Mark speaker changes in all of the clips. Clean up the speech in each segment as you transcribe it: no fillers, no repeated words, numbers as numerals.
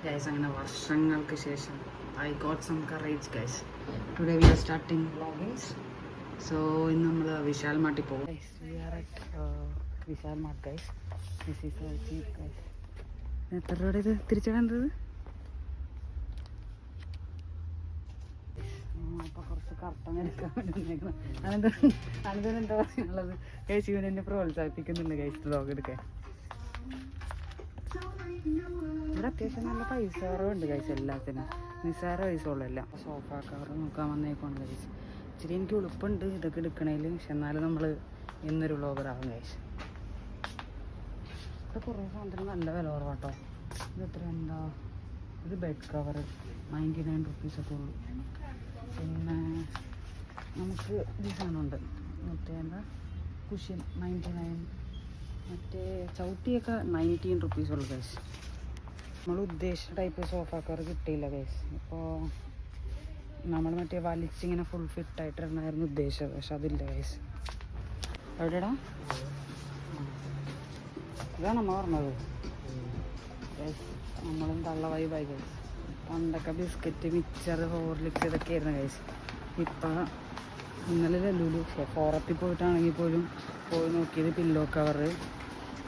Speaker 1: Guys, അങ്ങനെ വർഷങ്ങൾക്ക് ശേഷം I got some courage guys. Today we are starting vloggings. So ഇന്ന് നമ്മൾ വിശാൽ മാർട്ടിൽ പോകും. Guys, we are at Vishal mart guys. This is so cheap guys. എത്ര രൂപയുടെ ഇത് തിരിച്ചിടേണ്ടത്? അപ്പോൾ കുറച്ച് കർട്ടൻ എടുക്കാൻ വേണ്ടി വന്നേക്കണം. അനന്തരം എന്താ പറയുള്ളത്? ഗൈസ് ഇവൻ എന്നെ പ്രോത്സാഹിപ്പിക്കുന്നുണ്ട് ഗൈസ് വ്ലോഗ് എടുക്കാൻ. ഇവിടെ അത്യാവശ്യം നല്ല പൈസ കുറവുണ്ട് ഗൈസ് എല്ലാത്തിനും. നിസ്സാര പൈസ ഉള്ളല്ല. സോഫ കവർ നോക്കാൻ വന്നേക്കാണ് ഗൈസ്. ഇച്ചിരി എനിക്ക് ഉളുപ്പുണ്ട് ഇതൊക്കെ എടുക്കണേൽ. പക്ഷെ എന്നാലും നമ്മൾ എന്നൊരു വ്ലോഗറാകും ഗൈസ്. ഇവിടെ കുറേ സാധനം നല്ല വില കുറവാട്ടോ. ഇത് എത്ര എന്താ ഇത് ബെഡ് കവർ 99 റുപ്പീസൊക്കെ ഉള്ളൂ. പിന്നെ നമുക്ക് ഈ സാധനമുണ്ട് മറ്റേ എന്താ കുഷ്യൻ 99. മറ്റേ ചവിട്ടിയൊക്കെ 19 റുപ്പീസ് ഉള്ളു ഗൈസ്. നമ്മൾ ഉദ്ദേശിച്ച ടൈപ്പ് സോഫ കവർ കിട്ടിയില്ല ഗൈസ്. ഇപ്പോൾ നമ്മൾ മറ്റേ വലിച്ചിങ്ങനെ ഫുൾ ഫിറ്റായിട്ടിരുന്നായിരുന്നു ഉദ്ദേശിച്ചത്. പക്ഷെ അതില്ല ഗൈസ്. എവിടെടാ ഇതാണ് നമ്മൾ പറഞ്ഞത് ഗൈസ്. നമ്മളും തള്ള വൈബായി ഗൈസ്. പണ്ടൊക്കെ ബിസ്ക്കറ്റ് മിക്സർ ഹോർലിക്സ് ഇതൊക്കെ ആയിരുന്നു ഗൈസ്. ഇപ്പം ഇന്നലെ ലുലു ഫോറത്തിൽ പോയിട്ടാണെങ്കിൽ പോലും പോയി നോക്കിയത് പില്ലോ കവറ്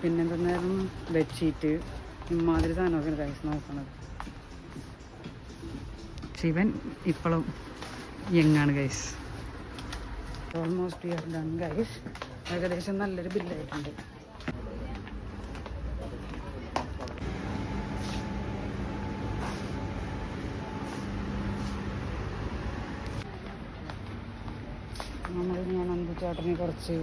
Speaker 1: പിന്നെന്തായിരുന്നു ബെഡ്ഷീറ്റ് ഇമാതിരി സാധനമൊക്കെ ഗൈസ് നോക്കണത്. ശിവൻ ഇപ്പോഴും യങ്ങാണ് guys. Almost we are done guys. ഏകദേശം നല്ലൊരു ബില്ലായിട്ടുണ്ട്. ഞാൻ അന്തു ചേട്ടനെ കുറച്ച്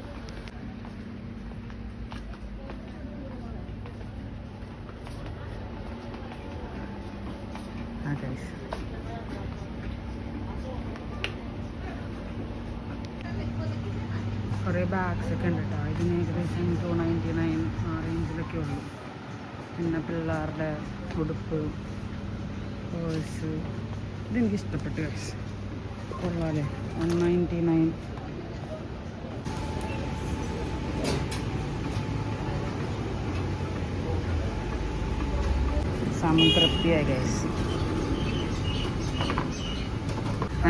Speaker 1: കുറേ ബാഗ്സ് ഒക്കെ ഉണ്ട് കേട്ടോ. ഇതിന് ഏകദേശം 299 ആ റേഞ്ചിലൊക്കെ ഉള്ളൂ. പിന്നെ പിള്ളേരുടെ ഉടുപ്പ് പേഴ്സ് ഇതെനിക്ക് ഇഷ്ടപ്പെട്ടു ഗൈസ്. കൊള്ളാല്ലേ 199. സംതൃപ്തിയായി ഗൈസ്.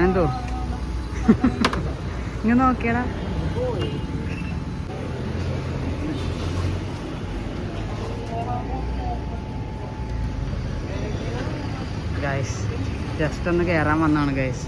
Speaker 1: എന്തോ ഇങ്ങനെ നോക്കിയടാ. ഗൈസ് ജസ്റ്റ് ഒന്ന് കയറാൻ വന്നാണ് ഗൈസ്.